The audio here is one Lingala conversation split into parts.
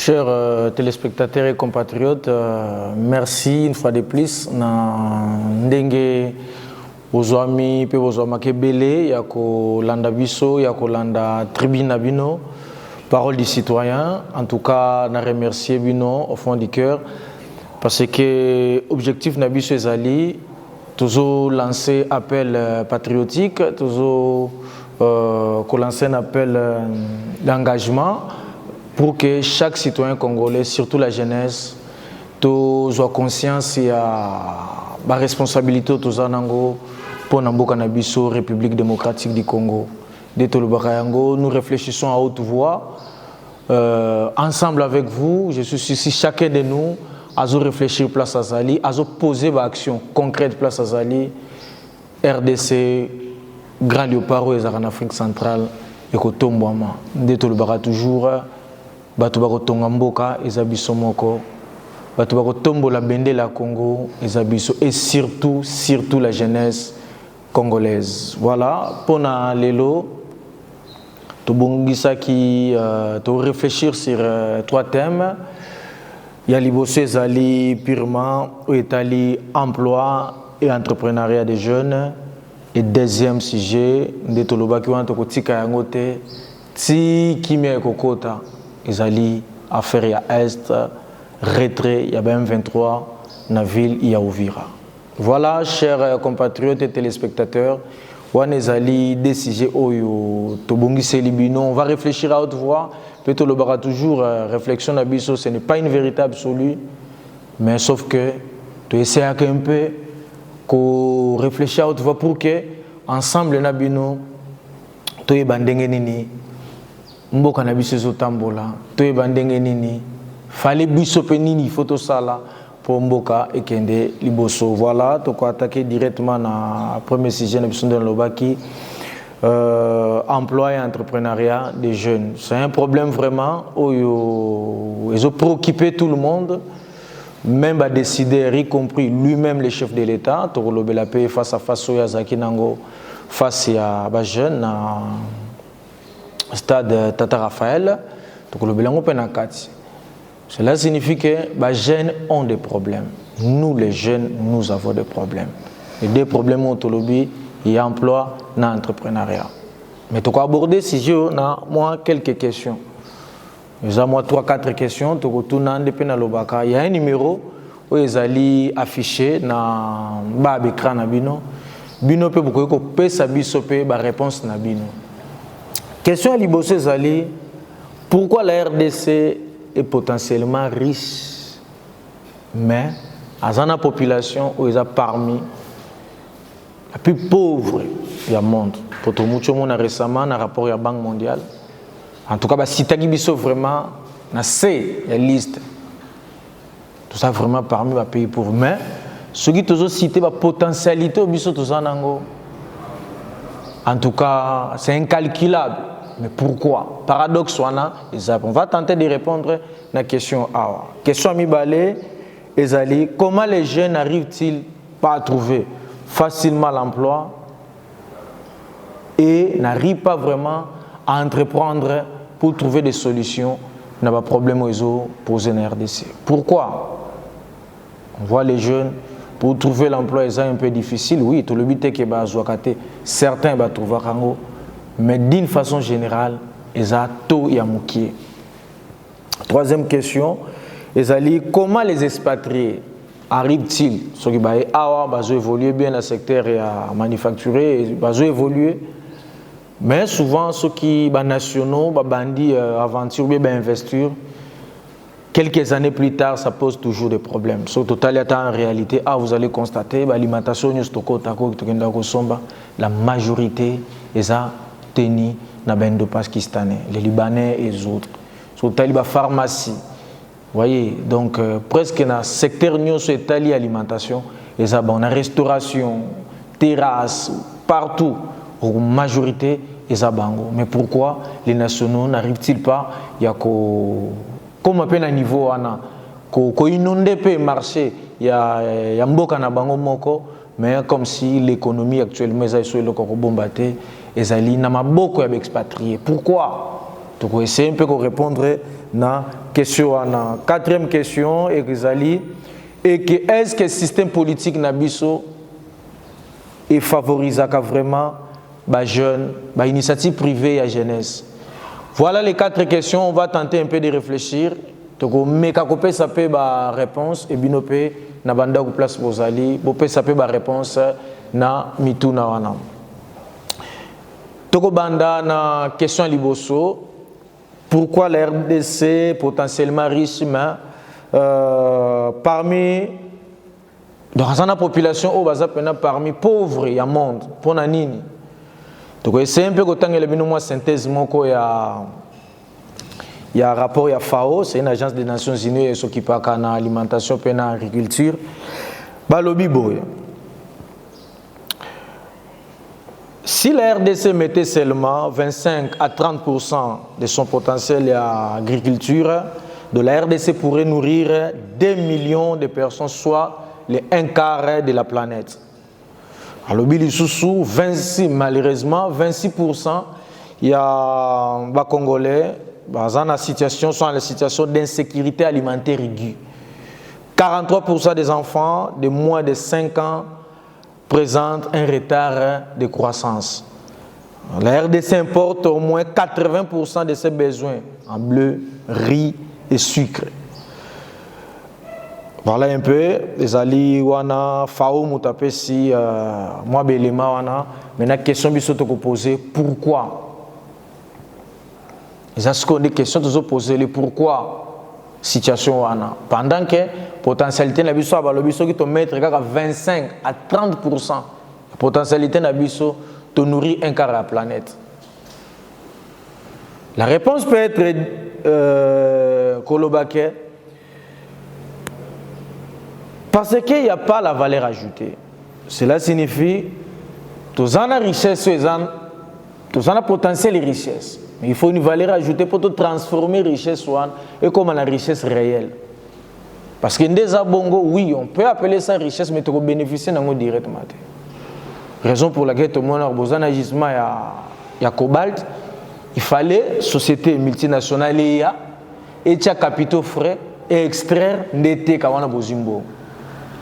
Chers téléspectateurs et compatriotes, merci une fois de plus. Ndenge ozwami pe ozwama kebele ya ko landa biso ya ko landa tribune bino parole du citoyen. En tout cas, na remercier bino au fond du cœur parce que objectif na biso ezali toujours lancer appel patriotique, toujours lancer un appel d'engagement pour que chaque citoyen congolais, surtout la jeunesse, soit conscience et la responsabilité pour la République démocratique du Congo. Nous réfléchissons à haute voix, ensemble avec vous. Je suis ici, chacun de nous, à réfléchir place à Zali, à poser des actions concrètes place à Zali, RDC, Grand Léopard en Afrique centrale, et que Tombouama. Nous toujours. Bato bako tonga mboka ezabiso moko bato bako tombo la bendela Congo ezabiso et surtout la jeunesse congolaise. Voilà pour na lelo to bongisa ki to réfléchir sur trois thèmes. Il y a liboso ezali purement etali emploi et entrepreneuriat des jeunes, et deuxième sujet ndetoloba ki wana to kotika yango te ti kimia ekokota ezali affaire ya est retrait ya M23 na ville ya Uvira. Voilà, chers compatriotes et téléspectateurs, wana ezali des sujets oyo tobongisi libino. On va réfléchir à haute voix, peut-être le bara toujours réflexion na biso, ce n'est pas une vérité absolue, mais sauf que tu essaies un peu ko réfléchir à haute voix pour que ensemble na bino to yebandenge nini mboka na biso ezotambola toyeba ndenge nini fale biso pe nini photo sala pour mboka ekende liboso. Voilà, toko attaquer directement na premier sujet na biso de lobaki emploi et entrepreneuriat des jeunes. C'est un problème vraiment où ils ont préoccupé tout le monde, même à décider, y compris lui-même le chef de l'État, toko lobela pe face à face ya Zaki Nango face à ba jeunes na stade Tata Raphaël. Cela signifie que les jeunes ont des problèmes. Nous, les jeunes, nous avons des problèmes. Et des problèmes autolobie, il y a emploi, il y a entrepreneuriat. Mais tu as abordé si j'ai moi quelques questions. J'ai moi 3-4 questions. Il y a un numéro où ils allaient afficher dans le écran. Bino peut beaucoup peut s'abisoper la réponse na bino. Question à Libossé Zali, pourquoi la RDC est potentiellement riche, mais à la population où ils sont parmi la plus pauvre du monde? Pour tout le monde récemment, dans le rapport à la Banque mondiale, en tout cas, si tu as vraiment dans ces listes, tout ça vraiment parmi les pays pauvres. Mais ce qui est cité, la potentialité au biso tout ça, en tout cas, c'est incalculable. Mais pourquoi? Paradoxe, on va tenter de répondre à la question A. Question Mibale, Ezali, comment les jeunes n'arrivent-ils pas à trouver facilement l'emploi et n'arrivent pas vraiment à entreprendre pour trouver des solutions à des problèmes qu'ils ont posés dans la RDC? Pourquoi? On voit les jeunes, pour trouver l'emploi, c'est un peu difficile. Oui, tout le but est que certains vont trouver Kango. Mais d'une façon générale, ils ont tout yamouki. Troisième question, comment les expatriés arrivent-ils? Ceux qui ont évolué bien dans le secteur manufacturier, ils ont évolué. Mais souvent, ceux qui sont nationaux, bandits, aventure, investir, quelques années plus tard, ça pose toujours des problèmes. Sur total, en réalité, vous allez constater, l'alimentation, la majorité, ils ont tenu dans les Pakistanais, les Libanais et les autres. Sur la pharmacie, vous voyez, donc presque dans le secteur de l'alimentation, ils ont la restauration, terrasse, partout, en majorité, ils ont. Mais pourquoi les nationaux n'arrivent-ils pas? Il y a comme un peu à niveau, il y a inondé le marché, il y a un peu de bango, mais comme si l'économie actuellement est sur le bombardier. Et Zali n'a pas beaucoup d'expatriés. Pourquoi? Donc, essayer un peu de répondre à la question wana. Quatrième question et que est-ce que le système politique nabiso est favorisé vraiment les jeunes, les initiatives privées et la jeunesse. Voilà les 4 questions, on va tenter un peu de réfléchir. Mais quand on peut saper la réponse et binopé na banda ku place bozali, on peut saper la réponse na mituna wana. Toko banda na question liboso, pourquoi la RDC potentiellement riche mais parmi dans la population parmi pauvres il y a monde pour nini. Donc c'est un peu quand il y a synthèse moko il y a un rapport, il y a FAO, c'est une agence des Nations Unies qui s'occupe de l'alimentation et de l'agriculture. Si la RDC mettait seulement 25 à 30% de son potentiel à l'agriculture, de la RDC pourrait nourrir 2 millions de personnes, soit les 1/4 de la planète. Alors, malheureusement, 26%, il y a des Congolais sont dans la situation d'insécurité alimentaire aiguë. 43% des enfants de moins de 5 ans présentent un retard de croissance. La RDC importe au moins 80% de ses besoins en bleu, riz et sucre. Voilà un peu, les alliés wana FAO moutapé si moi belema wana. Maintenant question bi soto ko poser pourquoi. Les asco des questions toujours poser le pourquoi situation wana. Pendant que potentialité na biso ba lobiso ki to mettre kaka 25 à 30%. Potentialité na biso to nourrir 1/4 de la planète. La réponse peut être kolobake. Parce qu'il n'y a pas la valeur ajoutée. Cela signifie que tous la richesse, tous la potentiel et richesse. Mais il faut une valeur ajoutée pour transformer la richesse et comme la richesse réelle. Parce que des bongo, oui, on peut appeler ça richesse, mais tu peux bénéficier directement. Raison pour laquelle tout le monde a besoin d'un gisement de cobalt. Il fallait société multinationale et capitaux frais et extraire des kawana bozimbo.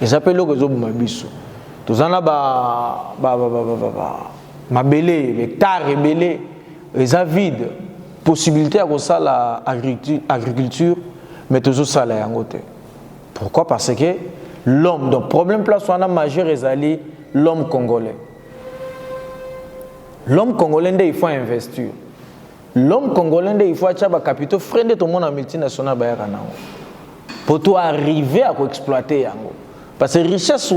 Ils appellent le réseau Mabiso. Tous en a mabélé, hectares et belé, ils ont vide possibilité à ça l'agriculture, mais toujours ça là en côté. Pourquoi? Parce que l'homme, donc problème place on a majeur est l'homme congolais. L'homme congolais il faut investir. L'homme congolais il faut acheter des capitaux frais de tout le monde en multinational pour tout arriver à exploiter yango. Parce que la richesse,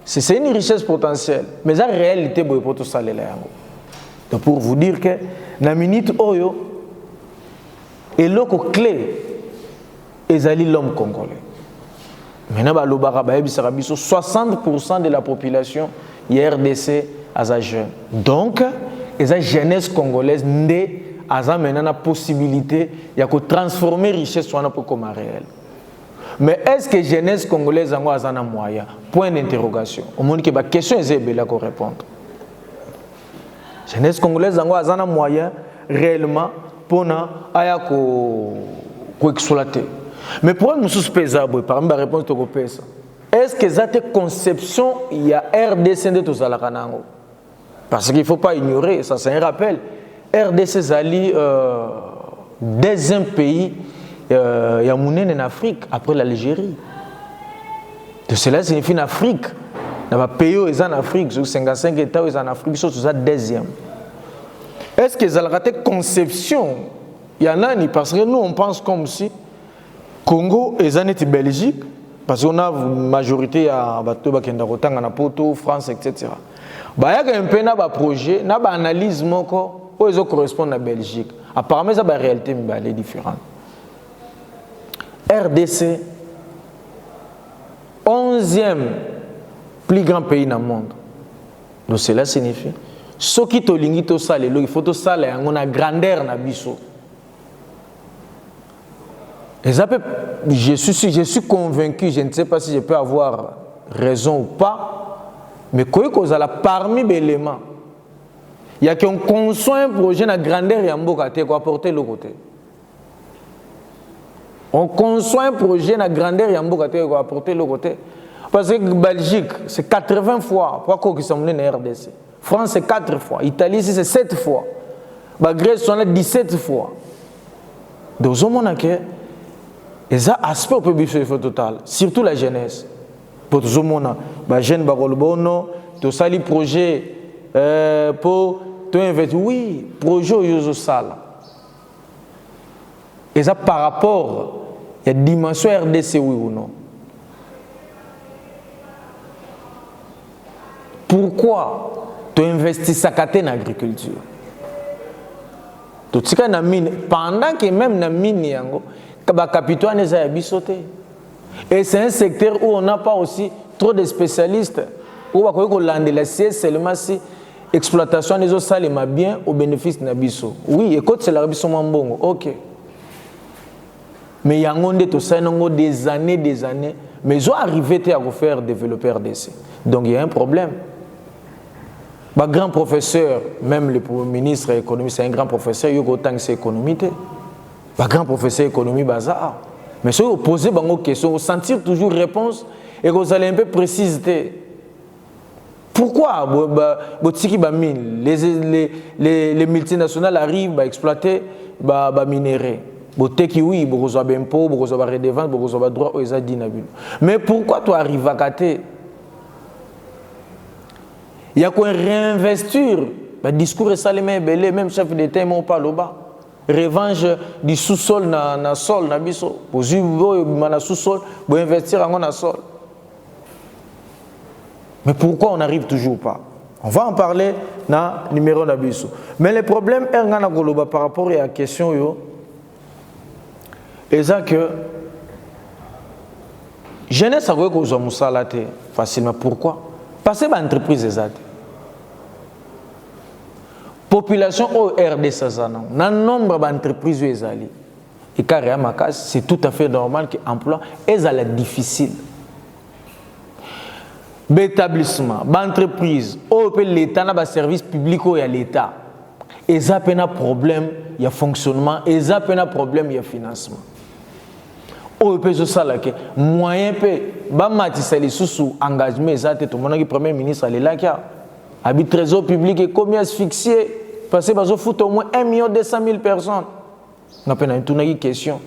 c'est une richesse potentielle, mais la réalité, c'est pour tout ça. Donc pour vous dire que, dans la minute oyo, et l'autre clé, c'est l'homme congolais. Maintenant, 60% de la population est RDC à jeune. Donc, la jeunesse congolaise a la possibilité de transformer la richesse comme réelle. Mais est-ce que la jeunesse congolaise a un moyen? Point d'interrogation. Au monde qui a une question, il y a pour répondre. La jeunesse congolaise a un moyen réellement pour exploiter. Mais pour nous suspecter, par exemple, la réponse est-ce que cette conception, il y a RDC de tous à parce qu'il ne faut pas ignorer, ça c'est un rappel. RDC Zali, deuxième pays. Il y a en Afrique après l'Algérie. De cela signifie en Afrique. Dans les pays en Afrique, 55 États en Afrique, ils sont tous à deuxième. Est-ce que ça a raté conception? Il y en a, parce que nous on pense comme si Congo est en Belgique, parce qu'on a une majorité à Poto, France, etc. Il y a un peu de projet, une analyse qui correspond à la Belgique. Apparemment, ça la réalité est différente. RDC, 11e plus grand pays dans le monde. Donc cela signifie, ce qui est lingi to sale, il faut to sale on a grandeur na biso. Je suis convaincu, je ne sais pas si je peux avoir raison ou pas, mais parmi les éléments, il y a qu'on conçoit un projet de grandeur et un beau côté, quoi apporter le côté. On conçoit un projet na grandeur ya mboka te ko apporter le côté. Parce que Belgique, c'est 80 fois. Pourquoi qu'ils sont menés en RDC? France, c'est 4 fois. Italie, c'est 7 fois. Grèce, sont là 17 fois. Donc, on a que les aspects au public total, surtout la jeunesse. Pour tout le monde, les jeunes, tout ça, les projets, pour tout investir. Oui, projet au salle. Et ça, par rapport à la dimension RDC, oui ou non? Pourquoi tu investis sa en agriculture? Tout ce qui est mine, pendant que même dans mine, il y a capitaux sauté. Et c'est un secteur où on n'a pas aussi trop de spécialistes. Où on va la CS seulement si l'exploitation des eaux salées est bien au bénéfice de Nabiso. Oui, écoute, c'est la Nabiso Mambongo. Ok. Mais il y a des années, mais ils ont arrivé à faire développer RDC. Donc il y a un problème. Le grand professeur, même le ministre économie, c'est un grand professeur, il y a autant que c'est économie. Le grand professeur économie, bazar. Mais si vous posez des questions, vous sentir toujours réponse et vous allez un peu préciser. Pourquoi les multinationales arrivent à exploiter les minéraux? Oui, vous avez un impôt, vous avez redevance, vous avez droit aux adinables. Mais pourquoi tu arrives à gâter? Il y a quoi réinvestir? Le discours est salé, même chef d'État, il pas le bas. Revanche du sous-sol dans le sol, pour le sous-sol, pour investir dans le sol. Mais pourquoi on n'arrive toujours pas? On va en parler dans le numéro d'Abisso. Mais le problème est par rapport à la question, c'est que jeunesse a facilement. Pourquoi? Parce que l'entreprise est là. Population au RDC, le nombre d'entreprises est là. Et carrément, c'est tout à fait normal que l'emploi est difficile. L'établissement, l'entreprise, l'État n'a pas de service public ou l'État. Et ça a un problème, il y a fonctionnement, et ça a un problème, il y a financement. Au peut se ça que moyen peut ba matissali sous engagement ça tout le monde qui premier ministre est là qui a habit trésor public et combien asphyxié parce que bazo fout au moins 1,2 million personnes. On a peine une question.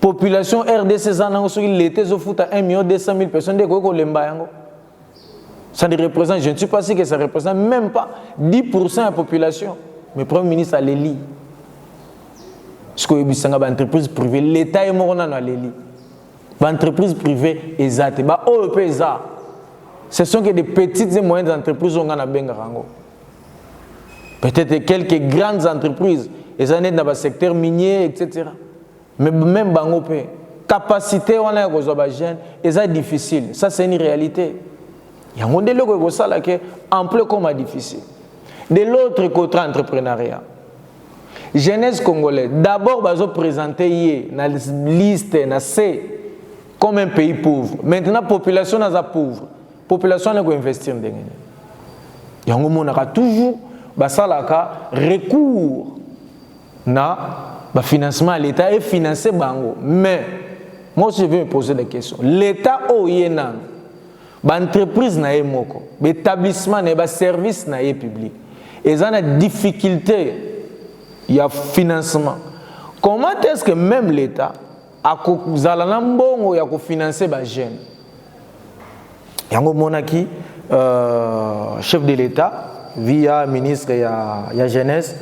Population RDC ça n'a aussi l'été zo fout à 1,2 million personnes de ko lemba yango. Ça ne représente, je ne suis pas sûr que ça représente même pas 10% de la population. Mais premier ministre a l'éli. Ce que c'est une entreprise privée, l'État est mort dans l'Éli. L'entreprise privée est exacte. Ce sont que des petites et moyennes entreprises qui ont peut-être quelques grandes entreprises, les années dans le secteur minier, etc. Mais même dans la capacité, on a des jeunes, c'est difficile. Ça, c'est une réalité. Il y a un modèle qui est ample comme difficile. De l'autre côté, entrepreneuriat. Jeunesse congolaise, d'abord, ils ont présenté dans la liste comme un pays pauvre. Maintenant, la population est pauvre. La population doit investir. Il y a toujours recours au financement à l'État et financer Bango. Mais, moi, je vais me poser des questions. L'État, l'entreprise, l'établissement, le service public. Ils ont des difficultés. Il y a financement. Comment est-ce que même l'État a financé les jeunes? Il y a un chef de l'État, via ministre et la jeunesse,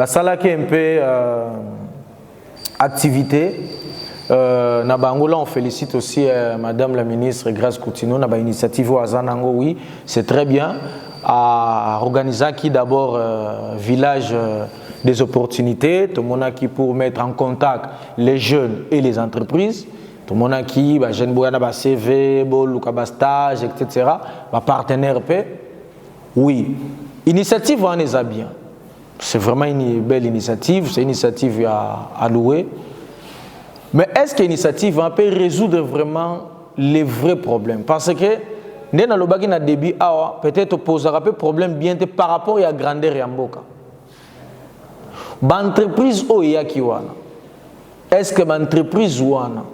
ça a un peu activité. On félicite aussi Madame la ministre Grace Coutinho, na initiative oui, c'est très bien. À organiser qui d'abord village des opportunités, tout le monde qui pour mettre en contact les jeunes et les entreprises, tout le monde qui jeune boyana ba CV, ba stage, etc. Ba partenaire paix. Oui, initiative on est bien. C'est vraiment une belle initiative, c'est une initiative à louer. Mais est-ce que l'initiative peut résoudre vraiment les vrais problèmes? Parce que dans le bagage na début peut-être posera peu problème bien par rapport à la grandeur ya mboka. L'entreprise o ya kiwana est-ce que l'entreprise ouana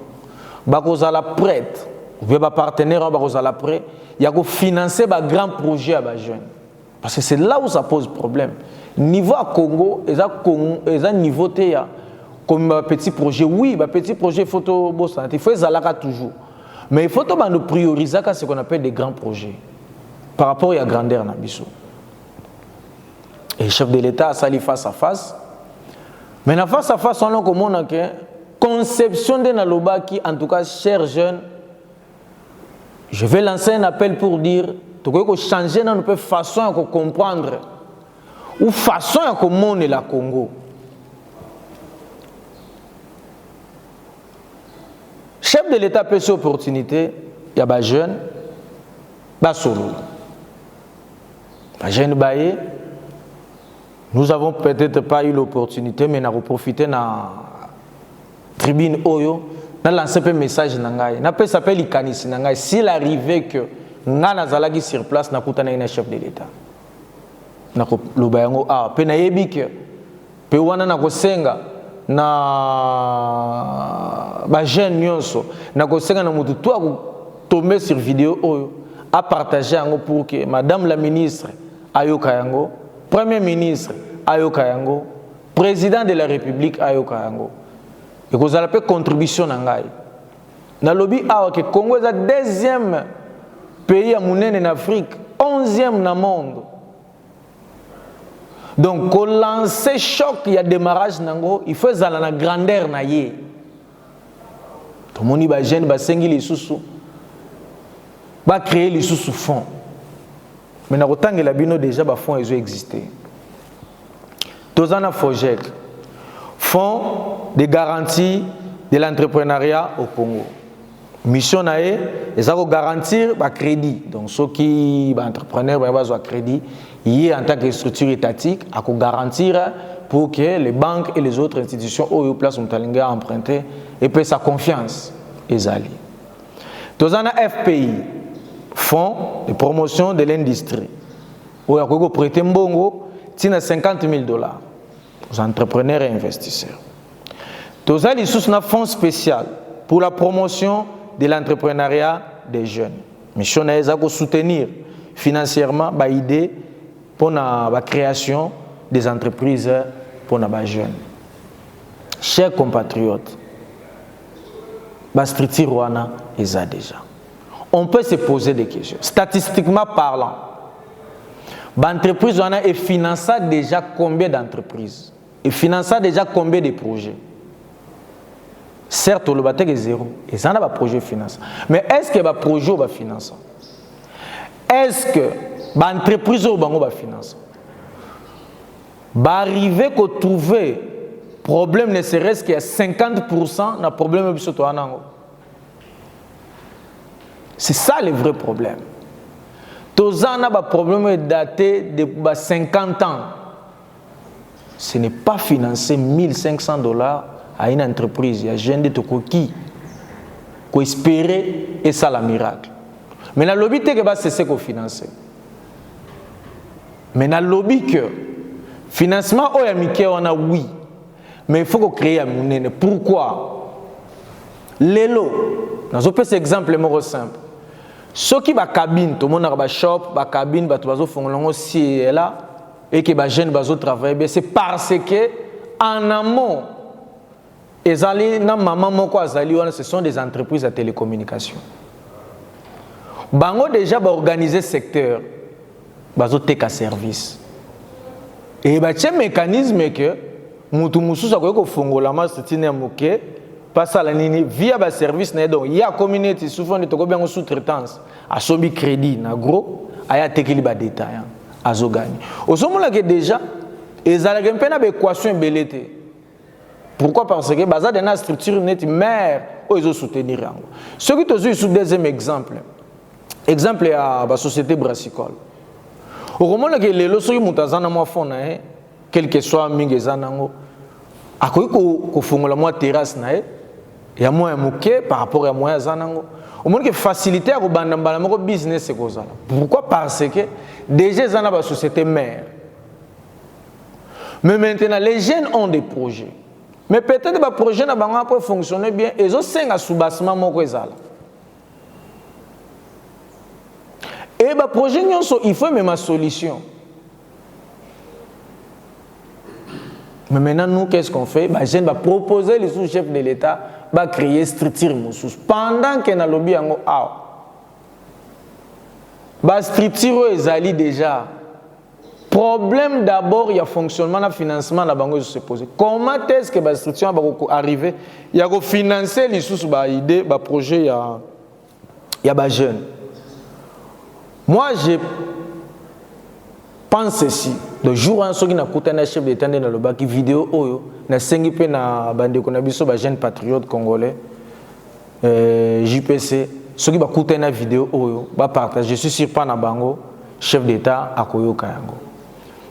la prête ou bien partenaire la prêt il y a financer un grand projet à jeunes parce que c'est là où ça pose problème niveau à Congo et ça niveau TIA comme un petit projet oui un petit projet photo il faut les toujours mais il faut nous prioriser ce qu'on appelle des grands projets par rapport à la grandeur na biso et le chef de l'État a sali face à face mais na face à face on a comme que conception de Naloba qui en tout cas chers jeunes je vais lancer un appel pour dire tu peux changer notre façon de comprendre ou façon de comprendre la Congo. Chef de l'État peut cette opportunité, il y a des jeunes, des solo. Les jeunes baillés, nous avons peut-être pas eu l'opportunité, mais nous avons profité de la tribune Oyo. Na lancé un message nangai na pe s'appelle ikanisi nangai s'il arrivait que ngana zalaki sur place na kutana ina chef de l'État na ko loba yango pe na yebi que pe wana na ko senga na ba jeune nyonso na ko senga na mutu to ko tomber sur vidéo oyo a partager yango pour que madame la ministre ayoka yango premier ministre ayoka yango président de la République ayoka yango et que vous avez fait contribution dans le lobby que Congo est le deuxième pays en Afrique, 11e dans le monde. Donc, quand on lance choc, il y a démarrage, il faut aller la grandeur. Tout le monde va gêner, va s'engueuler les sous, va créer les sous fonds. Mais dans le temps que la bino déjà, les fonds ils ont existé. Tous en a FOGEC. Fonds de garantie de l'entrepreneuriat au Congo. Mission nae, ils ont garantir le crédit. Donc ceux qui sont entrepreneurs ont besoin de crédit, ils en tant que structure étatique, à garantir pour que les banques et les autres institutions au place ont emprunté et paient sa confiance. Ezali. Tous en a FPI, Fonds de promotion de l'industrie. Où il y a prêté mbongo, tina $50,000. Aux entrepreneurs et investisseurs. Tous les sous un fonds spécial pour la promotion de l'entrepreneuriat des jeunes. Mission est de soutenir financièrement l'idée pour la création des entreprises pour les jeunes. Chers compatriotes, la structure wana est déjà. On peut se poser des questions. Statistiquement parlant, l'entreprise wana est financée déjà combien d'entreprises? Et finance déjà combien de projets? Certes, le bâtiment est zéro. Et ça n'a pas de projet financé. Mais est-ce que le projet va financer? Est-ce que l'entreprise va financer? Va arriver à trouver problème ne serait-ce qu'il y a 50% de problème de c'est ça le vrai problème. Tous en a un problème daté de 50 ans. Ce n'est pas financer $1,500 à une entreprise. Il y a des gens qui espérer et ça la miracle. Mais dans le lobby, il va cesser de financer. Mais dans le lobby, que financement, on a oui. Mais il faut créer un monnaie. Pourquoi? L'élo. Dans un exemple simple. Ceux qui ont une cabine, tout le monde a une shop, une cabine, tout le monde a là. Et que les jeunes travaillent, c'est parce que en amont, ce sont des entreprises de télécommunications. Bango déjà organisé secteur, bazo teka service. Et bah tiens mécanisme que mutu musu sa ko fongola ma setine moke passa la nini via ba service na donc il y a communauté souvent de to ko bien sous-traitance a sobi crédit na gros aya tekeli ba détail azo gagner. Osomola que déjà ezala que mpena ba équation belete. Pourquoi? Parce que baza de na structure net mère ils soutenir yango. Ce qui te sous deuxième exemple. Exemple à la société brassicole. Au moment où les lois sont montazana moi fond quel que soit mingi zanango, à quoi qu'on fonde la moi terrasse nae, il y a moins moqué par rapport à moi zanango. Au moment que faciliter à bandambala mon business c'est quoi ça? Pourquoi? Parce que déjà zana la société mère. Mais maintenant les jeunes ont des projets. Mais peut-être que le projet n'a pas fonctionné bien. Et ça, c'est un sous-bassement. Et le projet, il faut même une solution. Mais maintenant, nous, qu'est-ce qu'on fait? Je vais proposer les sous-chefs de l'État de créer une structure. Pendant que nous avons lobby, la structure est déjà. Problème d'abord, il y a fonctionnement, le financement, la banque se pose. Comment est-ce que la structure va arriver? Il y a financer les sous-idées, le projet, il y a des jeunes. Moi, je pense ceci. Le jour où on a un chef d'État dans le bac, vidéo, on a 5 peu na bande konabiso ba jeune patriote congolais, JPC, ceux qui va écouter une vidéo, va partager. Je suis sûr pas na bango, chef d'État à Koyoka yango.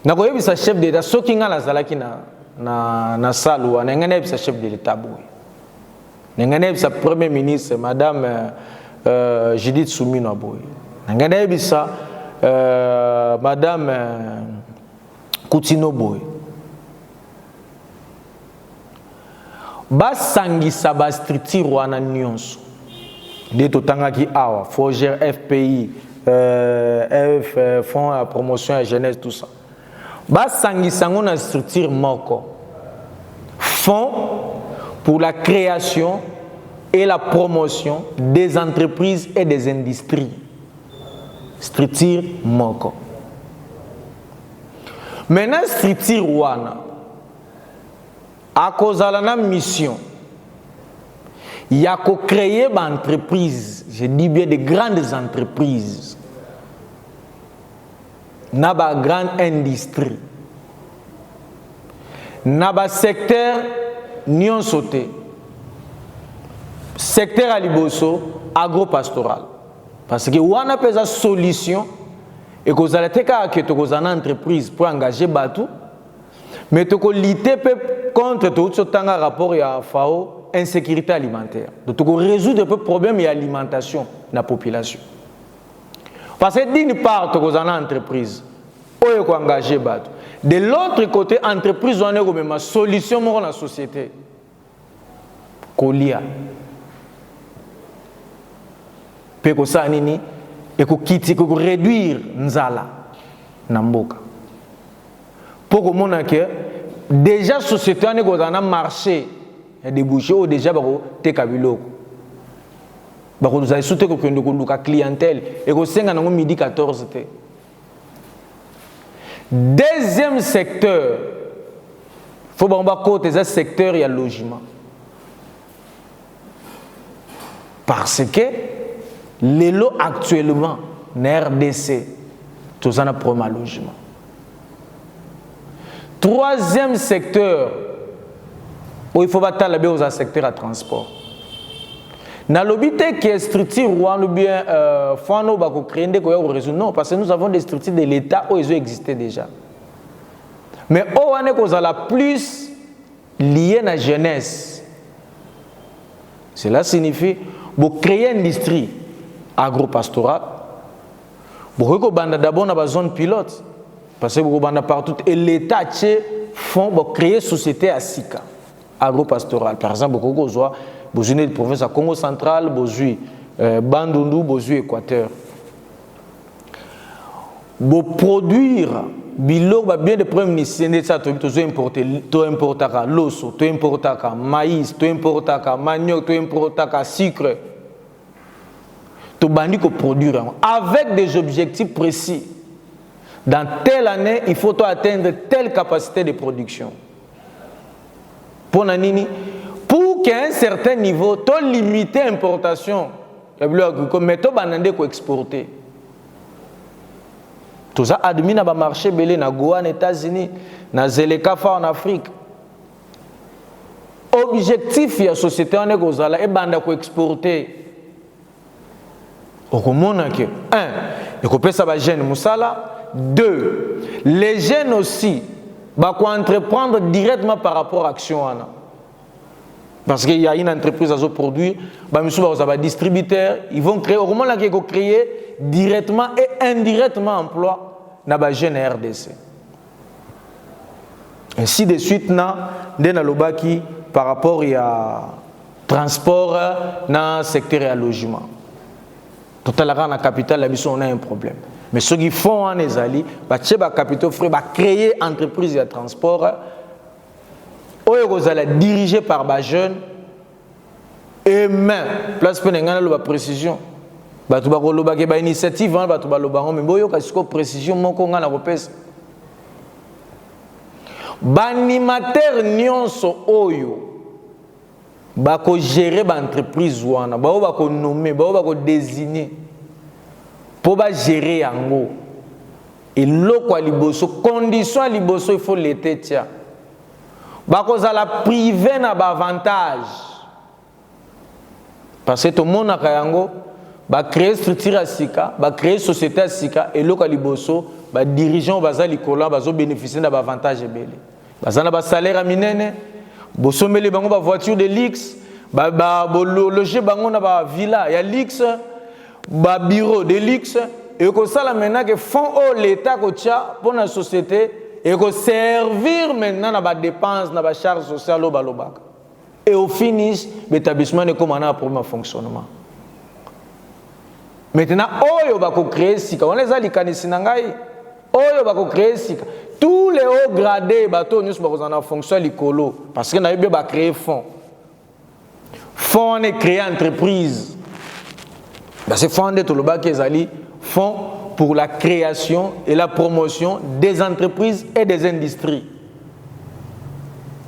Na koyebi sa chef d'État, ceux qui nga la zalaki na salwa, na ngane sa chef de l'État boy. Na ngane sa premier ministre, madame Judith Soumino boy. Ngana bisa madame Koutino boy. Basangisa ba structure wana nyonso. De totanga ki awa, Foger FPI, Fonds à promotion à jeunesse tout ça. Basangisa ngona structure moko. Fonds pour la création et la promotion des entreprises et des industries. Structure moko. Maintenant structure wana à cause de la mission il y a qu'à créer des entreprises, je dis bien des grandes entreprises, na ba grande industrie, na ba secteur nion sauté, secteur aliboso agro-pastoral. Parce que on a une solution et que vous allez avoir une entreprise pour engager Batou, mais tu as lutter contre tout ce temps rapport à FAO, insécurité alimentaire. Donc tu as résoudre le problème de l'alimentation de la population. Parce que d'une part, tu as une entreprise pour engager Batou. De l'autre côté, l'entreprise a une solution pour la société. Kolia. Peko sa nini et ko kiti ko réduire nzala na mboka pour que mona que déjà société ne ko na marché et débouché ou déjà bako te kabiloko bako nous a souté ko kendo ko luka clientèle et ko senga na midi 14 te. Deuxième secteur faut ba côté ça secteur il y a logement parce que les lots actuellement, en RDC, tout ça n'a pas de logement. Troisième secteur, où il faut battre le secteur à transport. Dans l'obité qui est structure ou bien faut créer des réseaux. Non, parce que nous avons des structures de l'État où ils ont existé déjà. Mais où on est la plus liée à la jeunesse. Cela signifie pour créer une industrie agro-pastoral. Beaucoup de d'abord dans la zone pilote. Parce que beaucoup de partout et l'État font pour créer société à Sika agro-pastoral. Par exemple, beaucoup de besoin de province à Congo central, besoin Bandundu, besoin Équateur. Pour produire bilo bien de premier ministre ça tu importer tu importer l'osso, tu importer maïs, tu importer manioc, tu importer sucre. Tu bandi ko produire avec des objectifs précis. Dans telle année, il faut atteindre telle capacité de production. Pour qu'à un certain niveau, tu limites l'importation. Mais tu vas exporter. Tout ça admis dans le marché belé na Goa, aux États-Unis, na Zelekafa en Afrique. Objectif de la société on est kozala et banda ko exporter. Okomona que 1, il faut pesa ba jeune musala. 2, les jeunes aussi va entreprendre directement par rapport à l'action. Parce qu'il y a une entreprise à produire, un distributeur, ils vont créer, au moment où ils vont créer directement et indirectement emploi dans la jeune RDC. Ainsi de suite, dans le Lobaki, par rapport à transport dans le secteur et logement. Totalement dans la capitale, on a un problème. Mais ceux qui font en Ezali, bah capitaux frais, bah créer entreprise de transport, dirigé par des jeunes et même place penengana la précision. Bah tu vas koloba ke ba initiative, bah tu vas loba mais boyo kasiko précision moko ngana kopesa. Banimateur nyonso oyo ba ko gérer ba entreprise wana, ba ko nommer, ba ko désigner. Pour gérer yango et loko liboso condition liboso il faut l'été tia ba koza la privé na ba avantage parce que tout le monde a yango ba créer structure sika ba créer société sika et loko liboso ba dirigeant baza likola bazo bénéficier na ba avantage belé baza na ba salaire minene bosomeli bango ba voiture de luxe ba loger bango na ba villa ya luxe ba bureau de luxe et que ça là maintenant que font l'état pour la société et que servir maintenant na ba dépenses na ba charges sociales au balobak et au finish l'établissement ne comment na pour fonctionnement maintenant oyo ba ko créer sika on les a likanisi na ngai oyo ba ko créer sika tous les hauts gradés bateau nous ba ko na fonction likolo parce que na yo ba créer fonds on créer entreprise. C'est fondé tout le bas qui est fonds pour la création et la promotion des entreprises et des industries.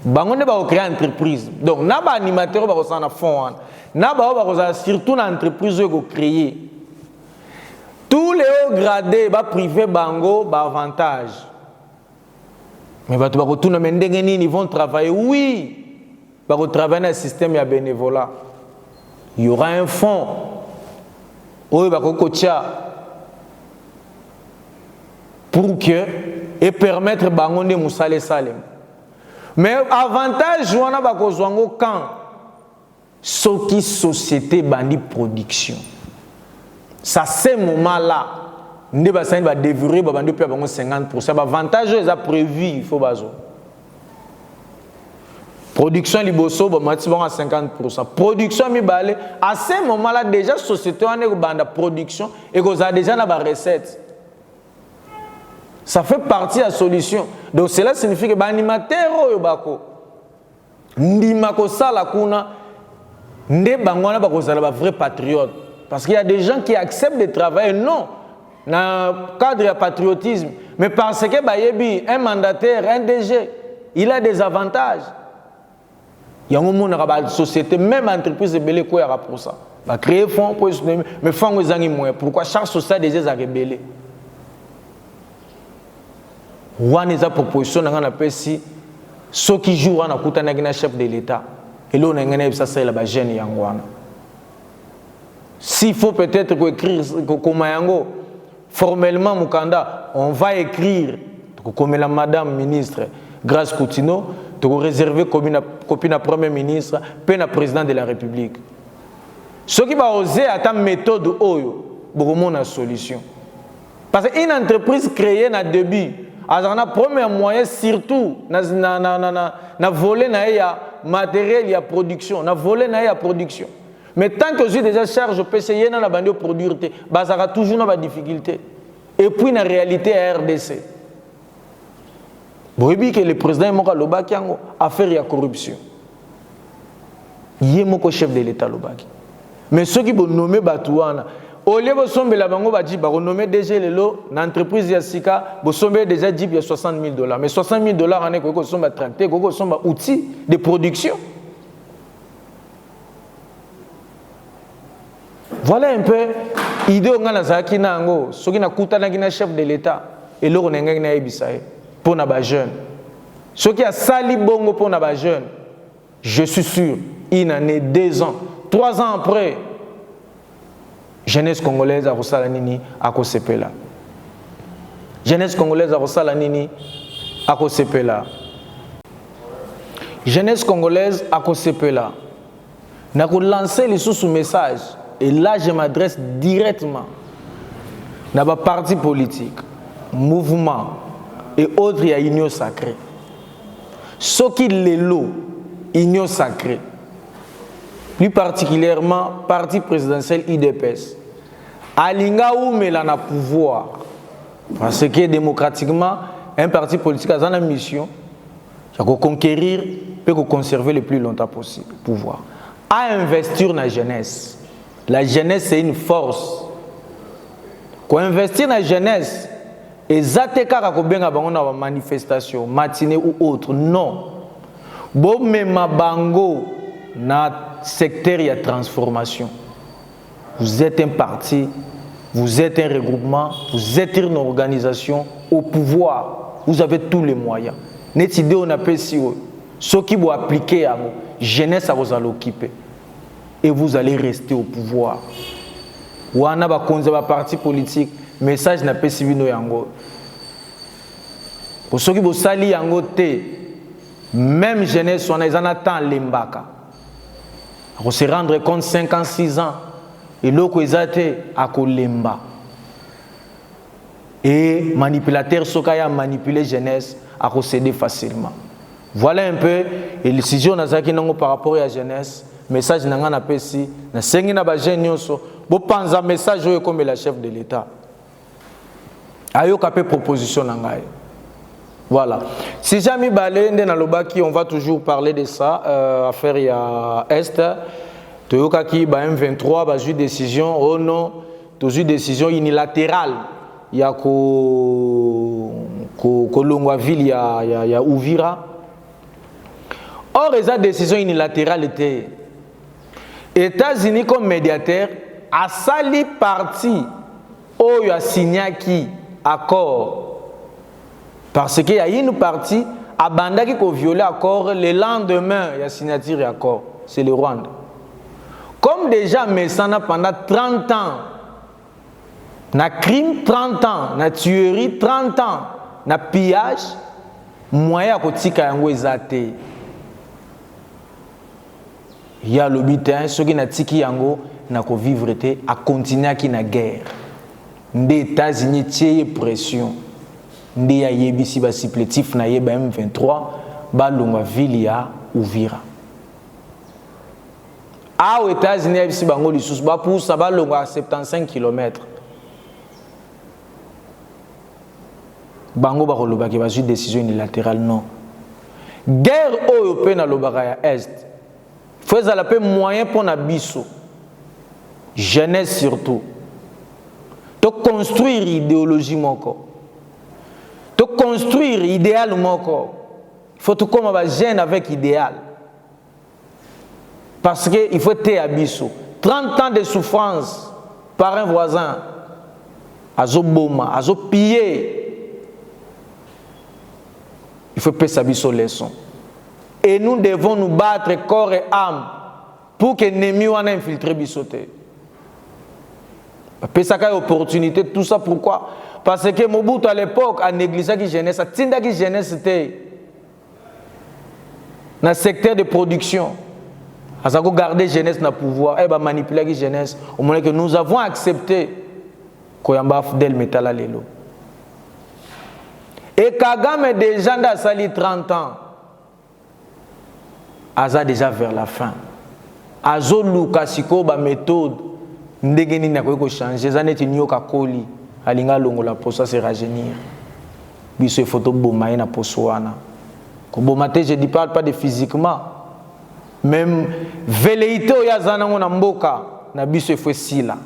On va créer une entreprise. Donc, on a un animateur qui va un fonds. On a surtout une entreprise qui va créer. Tous les hauts gradés privés bango avantage. Mais ils vont travailler. Oui, ils vont travailler dans le système de bénévolat. Il y aura un fonds. Pour que et permettre bangonde musale salem mais avantage wana bakozwango quand soki société bandi production ça c'est moment là ndé basani ba dévurer ba bandi pe bango 50% ba avantage est prévu il faut bazo production liboso ba mati bon à 50%. Production mi balé à ce moment là déjà société on est banda production et qu'on a déjà na ba recette. Ça fait partie de la solution. Donc cela signifie que ba animateur oyo bako ndima ko sala kuna ndé bangona bako sala ba vrai patriote parce qu'il y a des gens qui acceptent de travailler non dans le cadre de patriotisme mais parce que ba yebi un mandataire un DG il a des avantages. Il y a un monde dans la société, même entreprise de belé quoi pour ça. Va créer fonds pour mais fonds aux années moins. Pourquoi chaque société déjà a rebellé? One est la proposition dans la PSI. Ceux qui jouent en écoutant un chef de l'État. Et là on a un ça c'est la jeune yangwana. S'il faut peut-être écrire comme yango formellement Mukanda, on va écrire comme la Madame ministre Grace Coutinho. Tu as réservé copie à Premier ministre, puis à président de la République. Ce qui va oser à ta méthode, beaucoup de solution. Parce qu'une entreprise créée dans le début, un premier moyen, surtout, na voler na matériel, il y a production, na voler na production. Mais tant que j'ai déjà charge PCI dans la bande de produire, ça aura toujours une difficulté. Et puis, la réalité est RDC. Vous voyez que le président Moka Lobaki a fait la corruption. Il est mon chef de l'État Lobaki. Mais ceux qui vont nommer Batouana, au lieu de sommer la bango badi, ils nommer déjà l'entreprise Yassika, ils sommer déjà dit $60,000. Mais $60,000 en est quoi sont tractés, quoi sont outils de production. Voilà un peu l'idée on a la zaki nango, ceux qui n'a coûté na chef de l'État et l'on n'a pas ébisaï. Pour les jeunes. Ceux qui ont sali bongo pour les jeunes, je suis sûr, il en est 2 ans, 3 ans après, jeunesse congolaise a reçu la nini à Kosepela. Jeunesse congolaise a reçu la nini à Kosepela. Jeunesse congolaise à Kosepela. N'a pas lancé les sous-messages et là je m'adresse directement à un parti politique, mouvement et autres, il y a union sacrée. Ce qui est l'eau, union sacrée, plus particulièrement parti présidentiel IDPS, alinga ou melana pouvoir, parce que démocratiquement, un parti politique a une mission de conquérir et de conserver le plus longtemps possible le pouvoir. À investir dans la jeunesse. La jeunesse, c'est une force. Quand investir dans la jeunesse, et zateka ko benga bango na manifestation matinée ou autre, non. Bo mema bango na secteur ya transformation. Vous êtes un parti, vous êtes un regroupement, vous êtes une organisation au pouvoir. Vous avez tous les moyens. Net idée on appelle si ceux qui vont appliquer à vous, jeunesse à vous allez occuper et vous allez rester au pouvoir. Ou on a ba konza ba parti politique, message n'a pas suivi no yango. Pour ceux qui vont sali yango te, même jeunesse on a en attend lembaka. On se rendre compte 5 ans 6 ans et l'autre ezate à kolemba. Et manipulateur sokaya manipuler jeunesse à procéder facilement. Voilà un peu et le sujet on a ça qui n'ont par rapport à la jeunesse message n'anga na pesi na sengi na ba jeune nyonso bo panza message oyo comme la chef de l'État ayo kapé proposition nangai. Voilà. Si jamais balé ndé na lobaki on va toujours parler de ça affaire ya est toyoka ki ba M23 ba ju décision oh non toujours décision unilatérale ya ko longwa ville ya Uvira. Or esa décision unilatérale était États-Unis comme médiateur a sali parti oyo a signé qui accord parce qu'il y a une partie à banda qui a violé l'accord le lendemain il y a signature d'accord c'est le Rwanda. Comme déjà Messana pendant 30 ans na crime 30 ans, na tuerie 30 ans, na pillage, moyen kotika yango ezate. Il y a le bitin, ceux qui na tiki yango na ko vivre te à continuer qui na guerre. Des États-Unis tié pression. Des ya yebisi ba supplétif na yeba M23 ba longa ville ya Uvira. A aux États-Unis yebisi bango lisusu ba pour ça ba longa 75 km. Bango ba koloba ki ba ju décision unilatérale non. Guerre européenne na lobaka ya est. Faut ça la peu moyen pour na biso. Jeunesse surtout. De construire idéologie moko. De construire idéal moko. Il faut tout comme ba jeune avec idéal. Parce que il faut te abisso. 30 ans de souffrance par un voisin. Azo boma, azo piller. Il faut payer sa leçon. Et nous devons nous battre corps et âme pour que l'ennemi en infiltré bisoté. Payer sa opportunité, tout ça pourquoi? Parce que Mobutu à l'époque a négligé la jeunesse, a tinda la jeunesse était dans le secteur de production. A ça garder jeunesse dans le pouvoir, et va manipuler la jeunesse. Au moment que nous avons accepté qu'on y a del métal à l'élo. Et Kagame déjà dans sali 30 ans. Aza déjà vers la fin. Azo Lukasiko ba méthode ndegeni na ko changer za neti nyoka koli alinga longo la posa se rajeunir. Biso photo boma na posoana. Ko bomate je dis pas de physiquement. Même velléité o ya zana ngona mboka na biso fo sila.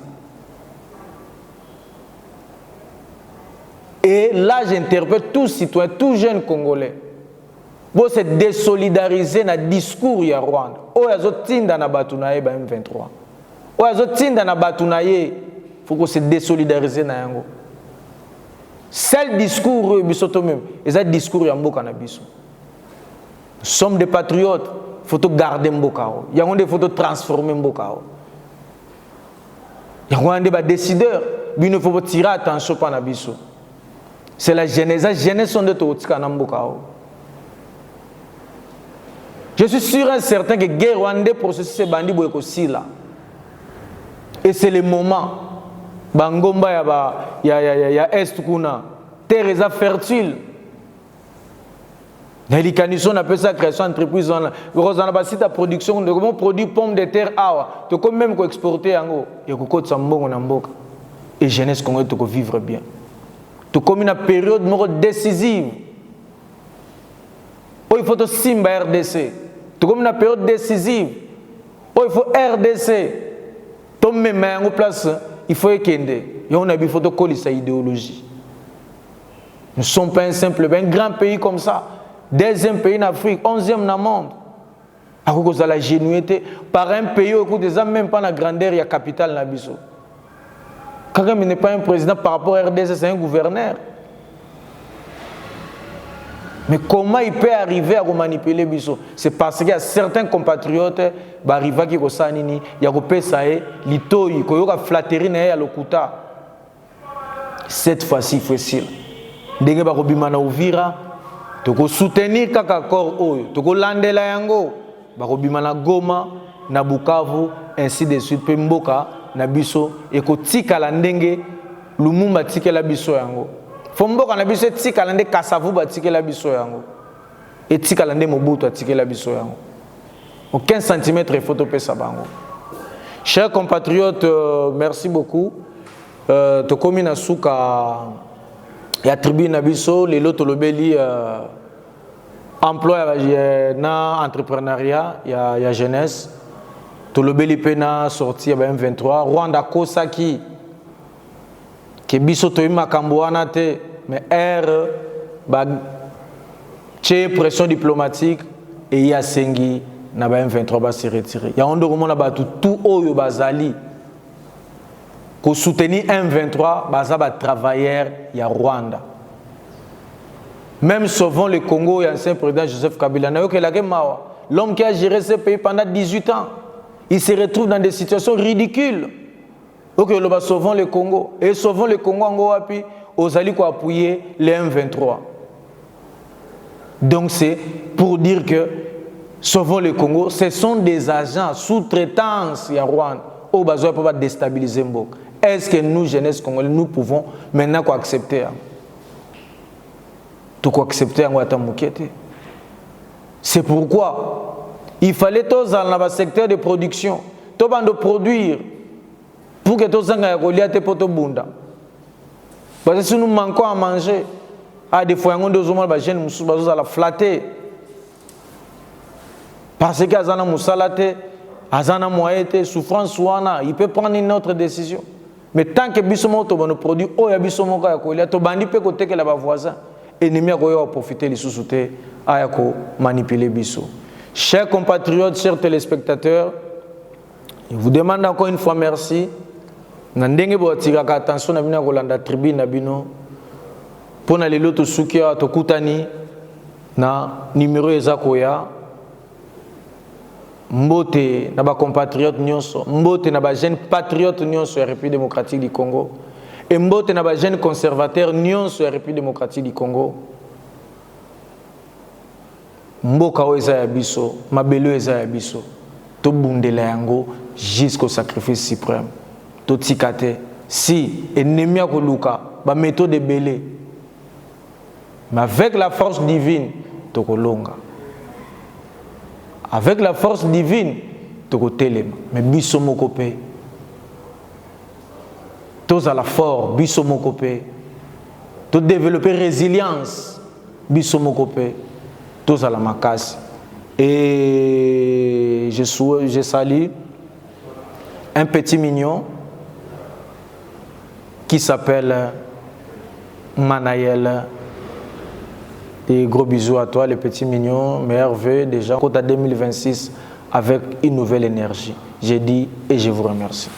Et là, j'interpelle tous citoyens, tous jeunes Congolais. Pour se désolidariser dans le discours ya Rwanda. Oh, yazo tinda na batunaye ba M23. Oh, yazo tinda na batunaye. Faut qu'on se désolidariser na yango. Seul discours bisoto même. Et ça discours ya mboka na biso. Nous sommes des patriotes. Faut garder mboka. Yango des photos transformer mboka. Yango des décideurs. Il ne faut pas tirer attention pas na biso. C'est la jeunesse. La jeunesse sont de tout Je suis sûr et certain que guerre rwandais processus c'est bandi boyko sila. Et c'est le moment. Bangomba ya est kuna terre est fertile. Na likanisi on appelle ça création d'entreprise. On a basi ta production de comment produire pommes de terre awa. Tu comme même ko exporter yango. Et ko kotsa mbongo na mboka. Et jeunesse congolaise to ko vivre bien. Tu comme une période décisive. Oh, il faut te simba RDC. Tu comme une période décisive. Oh, il faut RDC. Tu même en place, il faut ekende. Et on a il faut te coller sa idéologie. Nous ne sommes pas un simple, un grand pays comme ça. Deuxième pays en Afrique, 11e dans le monde. À cause de la génuité, par un pays où des hommes même pas la grandeur, il y a capitale Nabiso. Kagame n'est pas un président par rapport à RDC, c'est un gouverneur. Mais comment il peut arriver à manipuler Biso? C'est parce qu'il y a certains compatriotes qui arrivent à Kosanini, il y a Kopesae, Litoyi, qui ont flatterie à l'Okuta. Cette fois-ci, il faut essayer. Dès que Barobimana Ouvira, tu peux soutenir kaka corps oyo, tu peux landela yango, Barobimana Goma, na Bukavu, ainsi de suite, Pemboka, na biso, et ko tika la ndenge, Lumumba tika la biso yango. Fomboka na biso tika la ndenge Kasavu ba tika la biso yango. Et tika la ndenge Mobutu tika la biso yango. Aucun centimètre il faut te pesa bango. Chers compatriotes, merci beaucoup. To komi na suka ya tribu na biso lelo tolobeli emploi na entrepreneuriat ya jeunesse tolobeli pena sorti ya M23 Rwanda kosaki ke biso toyi makambo wana te mais ba che pression diplomatique et ya sengi na ba M23 ba se retirer ya ondo komona ba tout oyo bazali pour soutenir M23, bazaba travailleurs ya Rwanda. Même sauvant le Congo, il y a ancien président Joseph Kabila. L'homme qui a géré ce pays pendant 18 ans, il se retrouve dans des situations ridicules. Ok, le va sauvant le Congo. Et sauvant le Congo, en Goapi, aux alliés qui appuyer les M23. Donc c'est pour dire que sauvant le Congo, ce sont des agents sous-traitance à Rwanda. Au besoin pour déstabiliser Mbok. Est-ce que nous, jeunesse congolais, nous pouvons maintenant accepter? Tout accepter en c'est pourquoi il fallait tous dans le secteur de production, tous de produire pour que tous les gens pour tout bunda. Parce que si nous manquons à manger, des fois on doit les jeunes nous la flatter. Parce que azana musalate, azana moyete, souffrance ouana, il peut prendre une autre décision. Mais tant que bisomo to bono produit o ya bisomo ka ko ile to bandi pe côté que la ba voisin ennemi ko yo profiter les sous-souté aya ko manipuler biso. Chers compatriotes, chers téléspectateurs, je vous demande encore une fois merci. Na ndenge bo tiraka attention na bina ko landa tribune na bino. Pona lelo to sukia to kutani na numéro ezakoya. Mbote na ba compatriotes nyonso, mbote na ba jeunes patriotes nyonso ya République démocratique du Congo, et mbote na ba jeunes conservateurs nyonso ya République démocratique du Congo. Mboka o eza ya biso, mabelo eza ya biso. To bundela yango jusqu'au sacrifice suprême. To tikate si ennemi a koluka ba méthode de belé. Mais avec la force divine to kolonga. Avec la force divine, tu peux téléma. Mais biso mokopé. Tous à la force, biso mokopé. Tu développer résilience, biso mokopé. Tous à la macasse. Et je salue un petit mignon qui s'appelle Manaël. Et gros bisous à toi, les petits mignons, meilleurs vœux déjà. Côte à 2026 avec une nouvelle énergie. J'ai dit et je vous remercie.